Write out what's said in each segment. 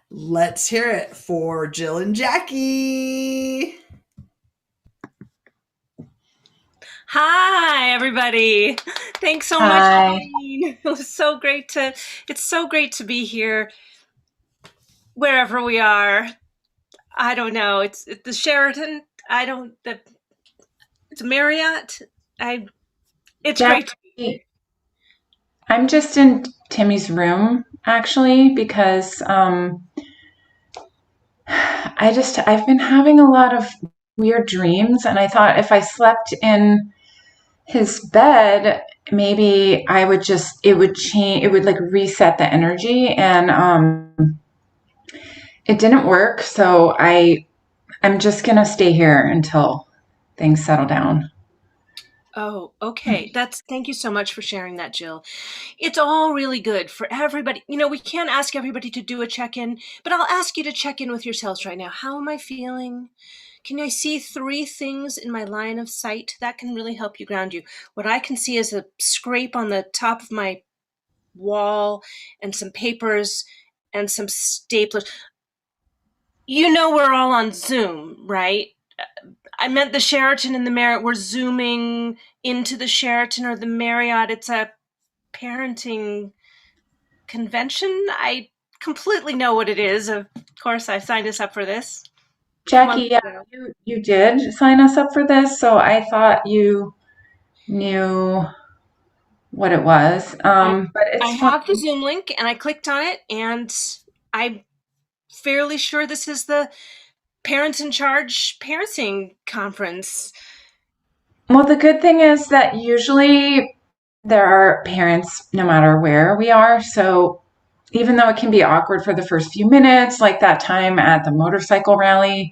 Let's hear it for Jill and Jackie. Hi, everybody. Thanks so much, Hi. Jane. It's so great to be here wherever we are. I don't know. It's the Sheraton. It's Marriott. I, it's great to be here. Jackie, I'm just in Timmy's room actually because I've been having a lot of weird dreams, and I thought if I slept in his bed, maybe it would change, it would like reset the energy, and it didn't work. So I'm just gonna stay here until things settle down. Oh, okay. Thank you so much for sharing that, Jill. It's all really good for everybody. We can't ask everybody to do a check-in, but I'll ask you to check in with yourselves right now. How am I feeling? Can I see three things in my line of sight? That can really help you ground you. What I can see is a scrape on the top of my wall and some papers and some staplers. We're all on Zoom, right? I meant the Sheraton and the Marriott. We're Zooming into the Sheraton or the Marriott. It's a parenting convention. I completely know what it is. Of course, I signed us up for this Jackie, months yeah, ago. you did sign us up for this, so I thought you knew what it was. I, But I it's fine. have the Zoom link and I clicked on it, and I'm fairly sure this is the Parents in Charge Parenting Conference. Well, the good thing is that usually there are parents no matter where we are. So even though it can be awkward for the first few minutes, like that time at the motorcycle rally,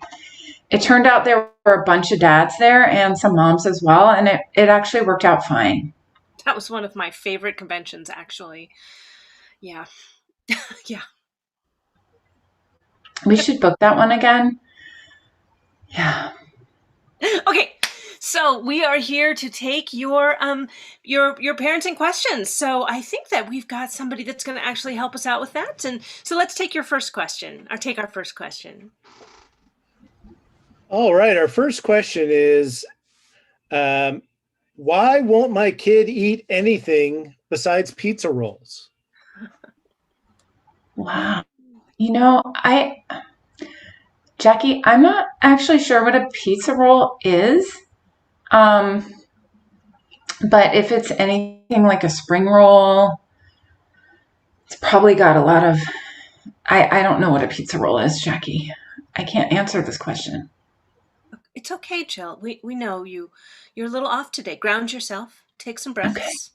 it turned out there were a bunch of dads there and some moms as well. And it actually worked out fine. That was one of my favorite conventions, actually. Yeah. Yeah. We should book that one again. Yeah. Okay. So we are here to take your parenting questions. So I think that we've got somebody that's going to actually help us out with that. And so let's take your first question, or take our first question. All right. Our first question is, why won't my kid eat anything besides pizza rolls? Wow. Jackie, I'm not actually sure what a pizza roll is. Um, but if it's anything like a spring roll, it's probably got a lot of. I don't know what a pizza roll is, Jackie. I can't answer this question. It's okay, Jill. We know you. You're a little off today. Ground yourself. Take some breaths.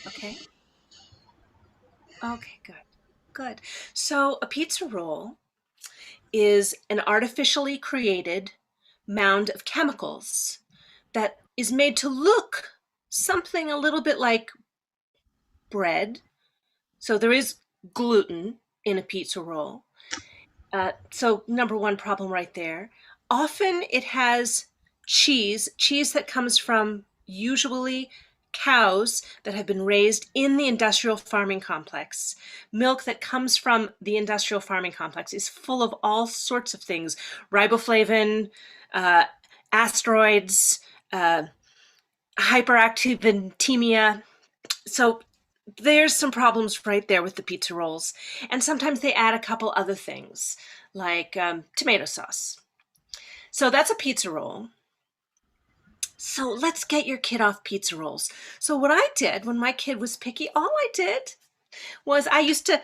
Okay. Okay, good. Good. So a pizza roll is an artificially created mound of chemicals that is made to look something a little bit like bread. So there is gluten in a pizza roll. So number one problem right there. Often it has cheese that comes from usually cows that have been raised in the industrial farming complex. Milk that comes from the industrial farming complex is full of all sorts of things: riboflavin, uh, asteroids, hyperactivitemia. So there's some problems right there with the pizza rolls. And sometimes they add a couple other things like tomato sauce. So that's a pizza roll. So let's get your kid off pizza rolls. So what I did when my kid was picky, all I did was I used to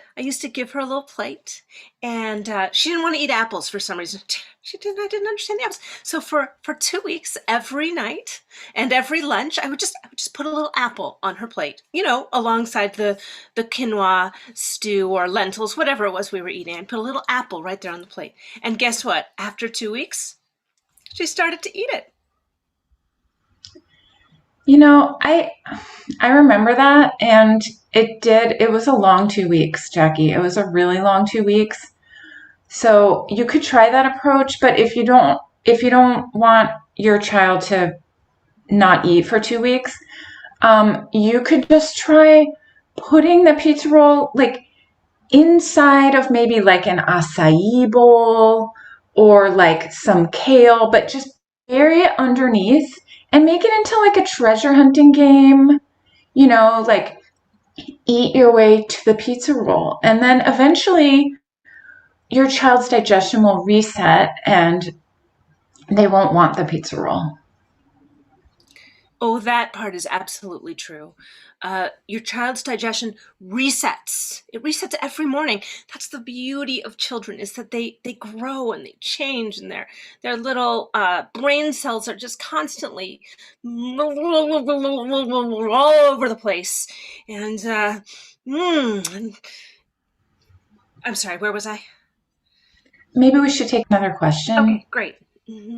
give her a little plate, and she didn't want to eat apples for some reason. I didn't understand the apples. So for 2 weeks, every night and every lunch, I would just put a little apple on her plate, alongside the quinoa stew or lentils, whatever it was we were eating. I'd put a little apple right there on the plate. And guess what? After 2 weeks, she started to eat it. I remember that, and it was a long 2 weeks, Jackie. It was a really long 2 weeks. So you could try that approach, but if you don't want your child to not eat for 2 weeks, you could just try putting the pizza roll, like inside of maybe like an acai bowl or like some kale, but just bury it underneath and make it into like a treasure hunting game, like eat your way to the pizza roll. And then eventually your child's digestion will reset and they won't want the pizza roll. Oh, that part is absolutely true. Your child's digestion resets. It resets every morning. That's the beauty of children, is that they grow and they change, and their little brain cells are just constantly all over the place. And I'm sorry, where was I? Maybe we should take another question. Okay, great. Mm-hmm.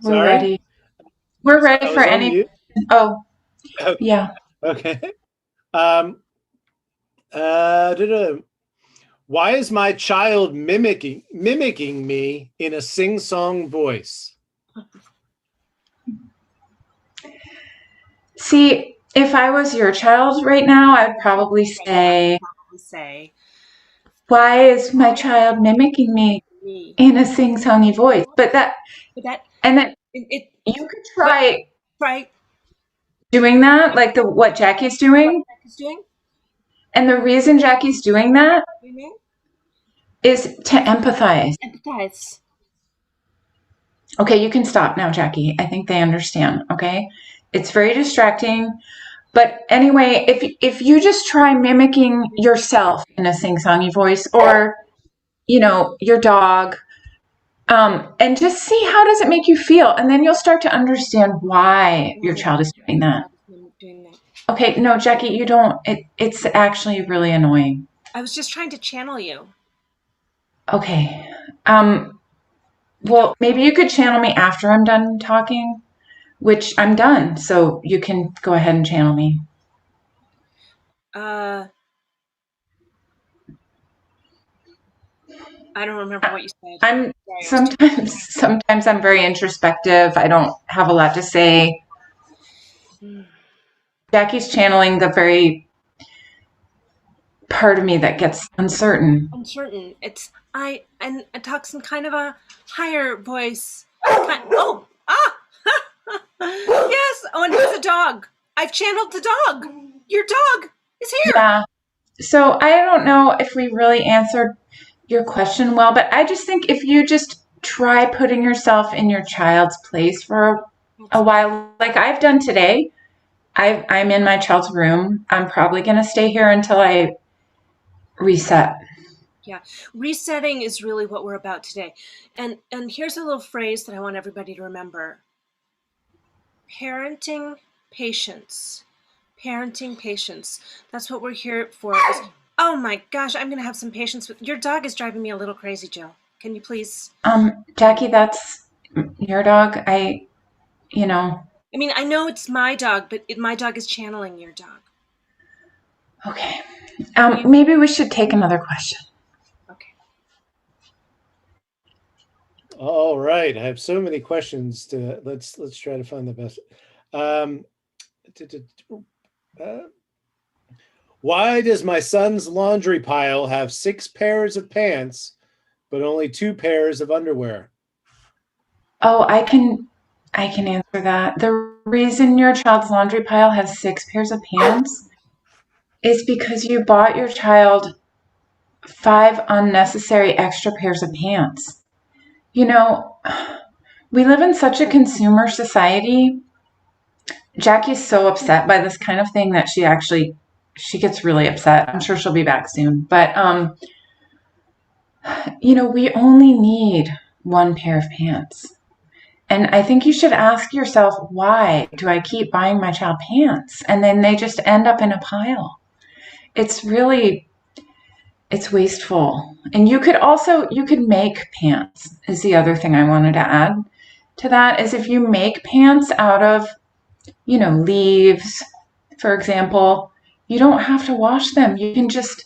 We're Sorry? ready. We're ready I for was on any. mute. Oh, Okay. yeah. Okay. Why is my child mimicking me in a sing-song voice? See, if I was your child right now, I'd probably say, why is my child mimicking me in a sing-songy voice? But then you could try doing that, like what Jackie's doing. And the reason Jackie's doing that is to empathize. Okay, you can stop now, Jackie. I think they understand, okay? It's very distracting. But anyway, if you just try mimicking yourself in a sing-songy voice, or, your dog, and just see how does it make you feel. And then you'll start to understand why your child is doing that. Okay, no, Jackie, you don't. It's actually really annoying. I was just trying to channel you. Okay. Well, maybe you could channel me after I'm done talking, which I'm done. So you can go ahead and channel me. I don't remember what you said. Sometimes I'm very introspective. I don't have a lot to say. Jackie's channeling the very part of me that gets uncertain. And it talks in kind of a higher voice. Yes. Oh, and who's a dog? I've channeled the dog. Your dog is here. Yeah. So I don't know if we really answered your question well, but I just think if you just try putting yourself in your child's place for a while, like I've done today. I'm in my child's room. I'm probably going to stay here until I reset. Yeah, resetting is really what we're about today. And here's a little phrase that I want everybody to remember. Parenting patience. Parenting patience. That's what we're here for. Oh my gosh, I'm going to have some patience with your dog. Is driving me a little crazy, Jill. Can you please? Jackie, that's your dog. I mean, I know it's my dog, but my dog is channeling your dog. Okay. Maybe we should take another question. Okay. All right. I have so many questions to let's try to find the best. Why does my son's laundry pile have 6 pairs of pants, but only 2 pairs of underwear? Oh, I can answer that. The reason your child's laundry pile has 6 pairs of pants is because you bought your child 5 unnecessary extra pairs of pants. We live in such a consumer society. Jackie's so upset by this kind of thing that she gets really upset. I'm sure she'll be back soon. But, we only need 1 pair of pants. And I think you should ask yourself, why do I keep buying my child pants? And then they just end up in a pile. It's wasteful. And you could make pants is the other thing I wanted to add to that, is if you make pants out of, leaves, for example, you don't have to wash them. You can just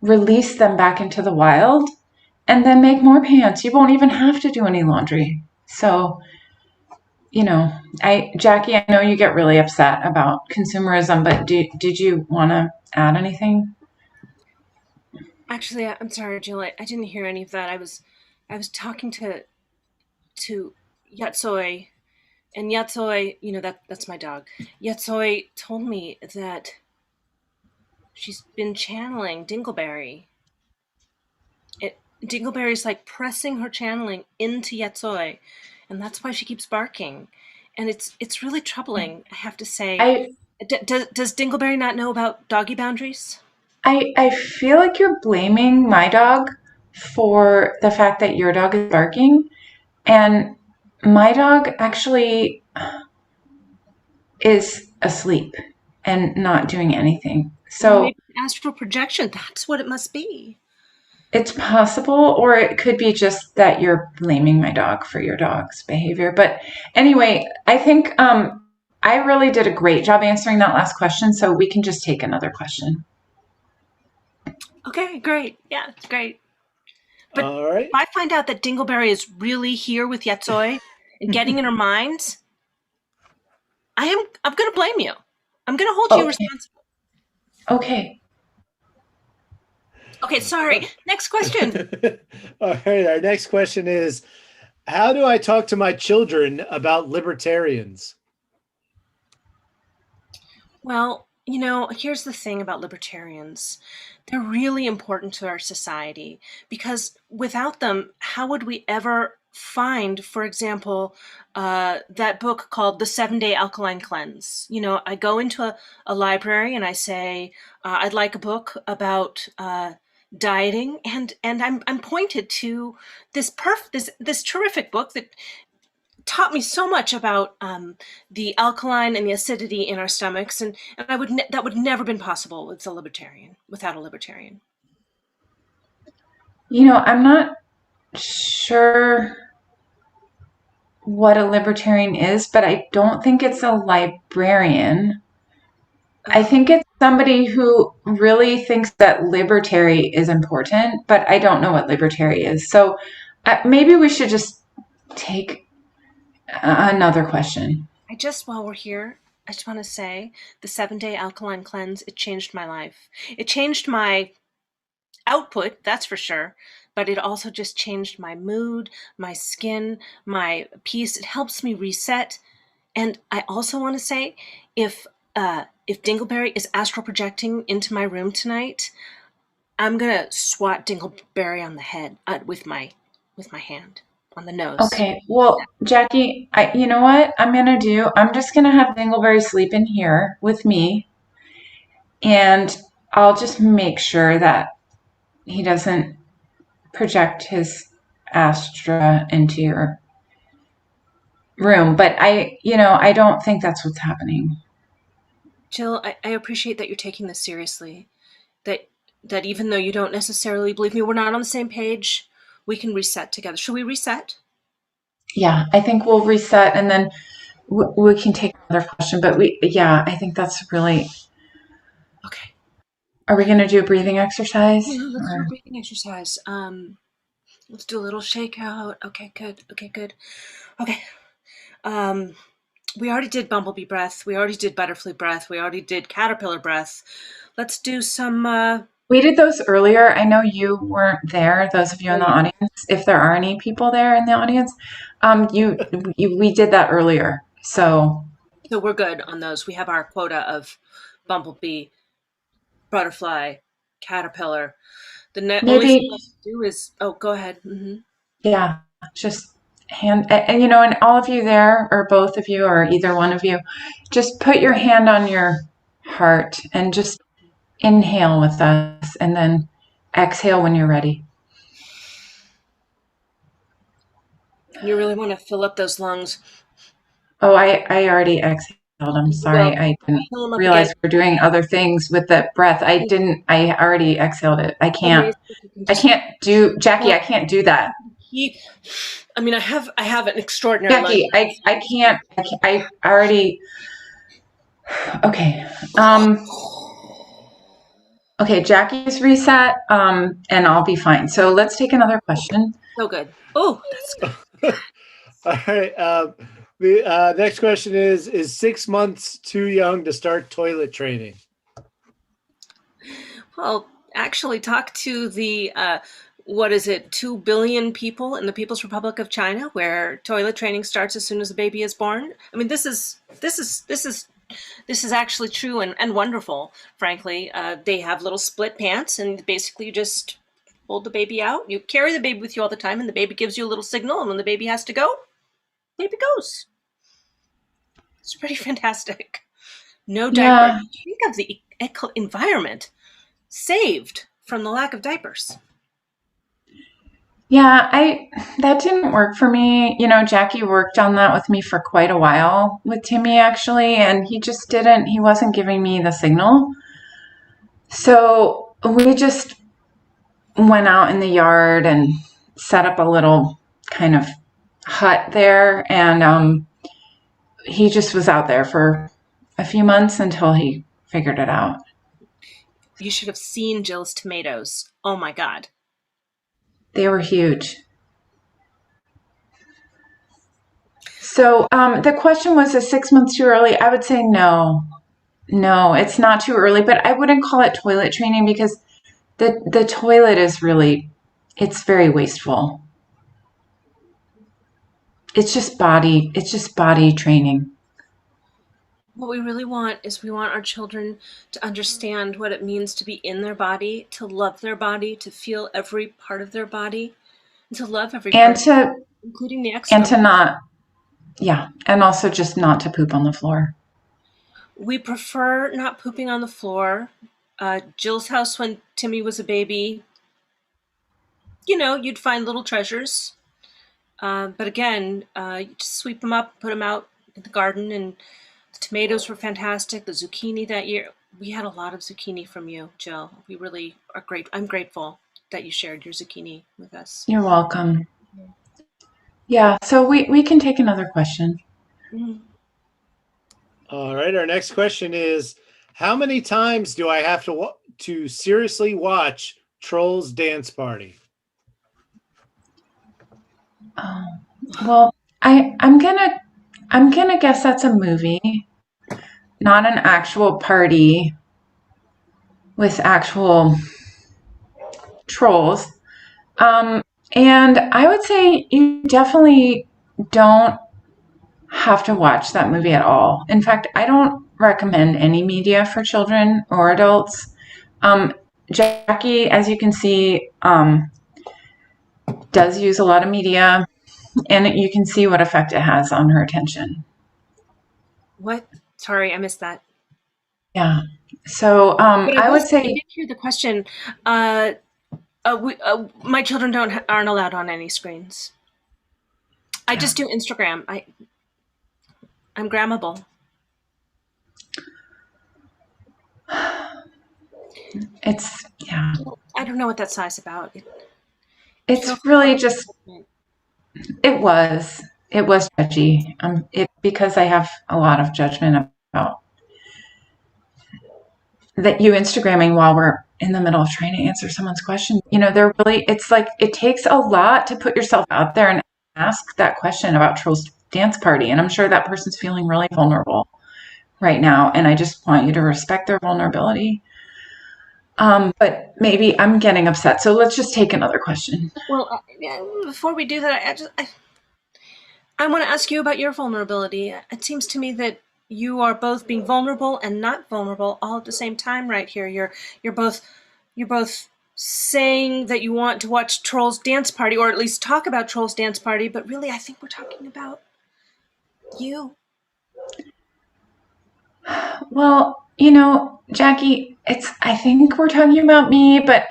release them back into the wild and then make more pants. You won't even have to do any laundry. So Jackie, I know you get really upset about consumerism, but did you want to add anything? Actually, I'm sorry, Jill. I didn't hear any of that. I was talking to Yatsoi, and Yatsoi, that's my dog. Yatsoi told me that she's been channeling Dingleberry. Dingleberry's like pressing her channeling into Yatsoi, and that's why she keeps barking. And it's really troubling, I have to say. Does Dingleberry not know about doggy boundaries? I feel like you're blaming my dog for the fact that your dog is barking, and my dog actually is asleep and not doing anything. So maybe astral projection. That's what it must be. it's possible, or it could be just that you're blaming my dog for your dog's behavior. But anyway, I think I really did a great job answering that last question, so we can just take another question. Okay, great. Yeah, it's great. But All right. if I find out that Dingleberry is really here with Yatsoi and getting in her mind, I'm going to blame you. I'm going to hold you responsible. Okay. Okay, sorry. Next question. All right. Our next question is, how do I talk to my children about libertarians? Well, here's the thing about libertarians. They're really important to our society because without them, how would we ever find, for example, that book called The 7-Day Alkaline Cleanse? I go into a library and I say, I'd like a book about dieting, and I'm pointed to this terrific book that taught me so much about the alkaline and the acidity in our stomachs, and that would never been possible without a libertarian. I'm not sure what a libertarian is, but I don't think it's a librarian. I think it's somebody who really thinks that libertary is important, but I don't know what libertary is. So maybe we should just take another question. While we're here, I just want to say the 7-Day Alkaline Cleanse, it changed my life. It changed my output, that's for sure, but it also just changed my mood, my skin, my peace. It helps me reset. And I also want to say, if Dingleberry is astral projecting into my room tonight, I'm gonna swat Dingleberry on the head with my hand on the nose. Okay, well, Jackie, you know what I'm gonna do? I'm just gonna have Dingleberry sleep in here with me, and I'll just make sure that he doesn't project his Astra into your room. But I don't think that's what's happening. Jill, I appreciate that you're taking this seriously. That even though you don't necessarily believe me, we're not on the same page, we can reset together. Should we reset? Yeah, I think we'll reset, and then we can take another question. But I think that's really okay. Are we going to do a breathing exercise? Yeah, let's do a breathing exercise. Let's do a little shakeout. Okay, good. Okay. We already did bumblebee breath. We already did butterfly breath. We already did caterpillar breath. Let's do some... We did those earlier. I know you weren't there, those of you in the audience. If there are any people there in the audience, we did that earlier. So we're good on those. We have our quota of bumblebee, butterfly, caterpillar. The only thing we have to do is... Oh, go ahead. Mm-hmm. Yeah, just hand... And all of you there, or both of you, or either one of you, just put your hand on your heart and just inhale with us, and then exhale when you're ready. You really want to fill up those lungs. Oh, I already exhaled. I'm sorry. I didn't realize we're doing other things with the breath. I already exhaled it. I can't do, Jackie, I can't do that. I have an extraordinary Jackie, I can't, I already, okay. Okay, Jackie's reset, and I'll be fine. So let's take another question. So good. Oh, that's good. All right. The next question is 6 months too young to start toilet training? Well, actually, talk to the what is it, 2 billion people in the People's Republic of China, where toilet training starts as soon as a baby is born. I mean, this is actually true and wonderful. Frankly, they have little split pants, and basically you just hold the baby out. You carry the baby with you all the time, and the baby gives you a little signal, and when the baby has to go, baby goes. It's pretty fantastic. No Yeah. diaper. Think of the environment saved from the lack of diapers. Yeah, that didn't work for me. Jackie worked on that with me for quite a while with Timmy actually, and he wasn't giving me the signal. So we just went out in the yard and set up a little kind of hut there, and he just was out there for a few months until he figured it out. You should have seen Jill's tomatoes. Oh my God. They were huge. So the question was, is 6 months too early? I would say no. No, it's not too early, but I wouldn't call it toilet training because the toilet is it's very wasteful. It's just body training. What we really want is we want our children to understand what it means to be in their body, to love their body, to feel every part of their body, and to love every And part, including the and excrement. to not, yeah, and also just not to poop on the floor. We prefer not pooping on the floor. Jill's house when Timmy was a baby, you'd find little treasures. But again, you just sweep them up, put them out in the garden, and the tomatoes were fantastic. The zucchini that year, we had a lot of zucchini from you, Jill. We really are great. I'm grateful that you shared your zucchini with us. You're welcome. Yeah, so we can take another question. Mhm. All right. Our next question is, how many times do I have to seriously watch Trolls Dance Party? Well, I'm gonna guess that's a movie, not an actual party with actual trolls. And I would say you definitely don't have to watch that movie at all. In fact, I don't recommend any media for children or adults. Jackie, as you can see, does use a lot of media, and you can see what effect it has on her attention. What? Sorry, I missed that. Yeah. So But I would I say, did hear the question. My children aren't allowed on any screens. I just do Instagram. I'm grammable. yeah, I don't know what that size about. it's really just, it was judgy. Because I have a lot of judgment about that you Instagramming while we're in the middle of trying to answer someone's question. It's like, it takes a lot to put yourself out there and ask that question about Trolls Dance Party. And I'm sure that person's feeling really vulnerable right now. And I just want you to respect their vulnerability. But maybe I'm getting upset. So let's just take another question. Well, before we do that, I want to ask you about your vulnerability. It seems to me that you are both being vulnerable and not vulnerable all at the same time right here. You're both saying that you want to watch Trolls Dance Party, or at least talk about Trolls Dance Party, but really I think we're talking about you. Well, Jackie, I think we're talking about me, but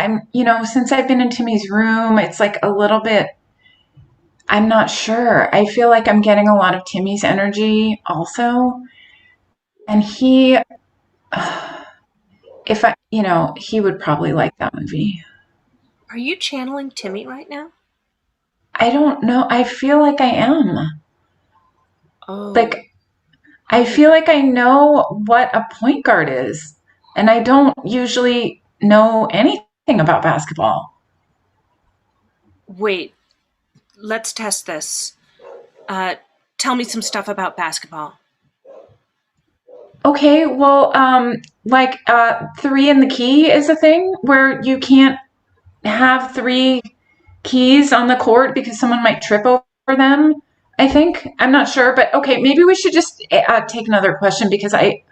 since I've been in Timmy's room, it's like a little bit, I'm not sure. I feel like I'm getting a lot of Timmy's energy also. And he would probably like that movie. Are you channeling Timmy right now? I don't know. I feel like I am. Oh. Like, I feel like I know what a point guard is, and I don't usually know anything about basketball. Wait, let's test this. tell me some stuff about basketball. Okay, well, like 3 in the key is a thing where you can't have 3 keys on the court because someone might trip over them. I think I'm not sure, but okay, maybe we should just take another question because I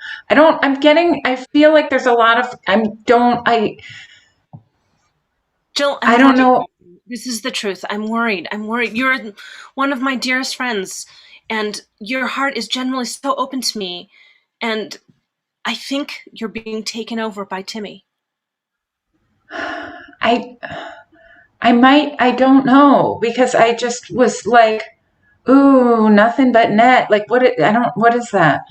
feel like there's a lot of Jill, I don't know. This is the truth. I'm worried. You're one of my dearest friends, and your heart is generally so open to me, and I think you're being taken over by Timmy. I don't know because I just was like, ooh, nothing but net. Like what is that?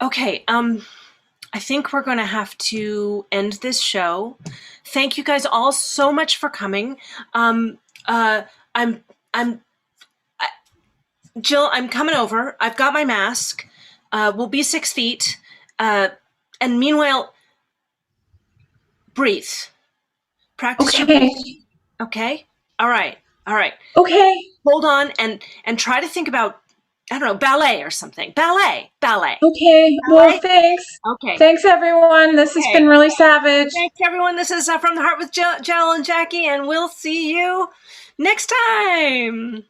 Okay, I think we're going to have to end this show. Thank you guys all so much for coming. Jill, I'm coming over. I've got my mask. We'll be 6 feet. And meanwhile, breathe. Practice your Okay. breathing. Okay? All right. Okay. Hold on and try to think about, I don't know, ballet or something. Ballet. Okay. Well, thanks. Okay. Thanks, everyone. This has been really savage. Thanks, everyone. This is From the Heart with Jill and Jackie, and we'll see you next time.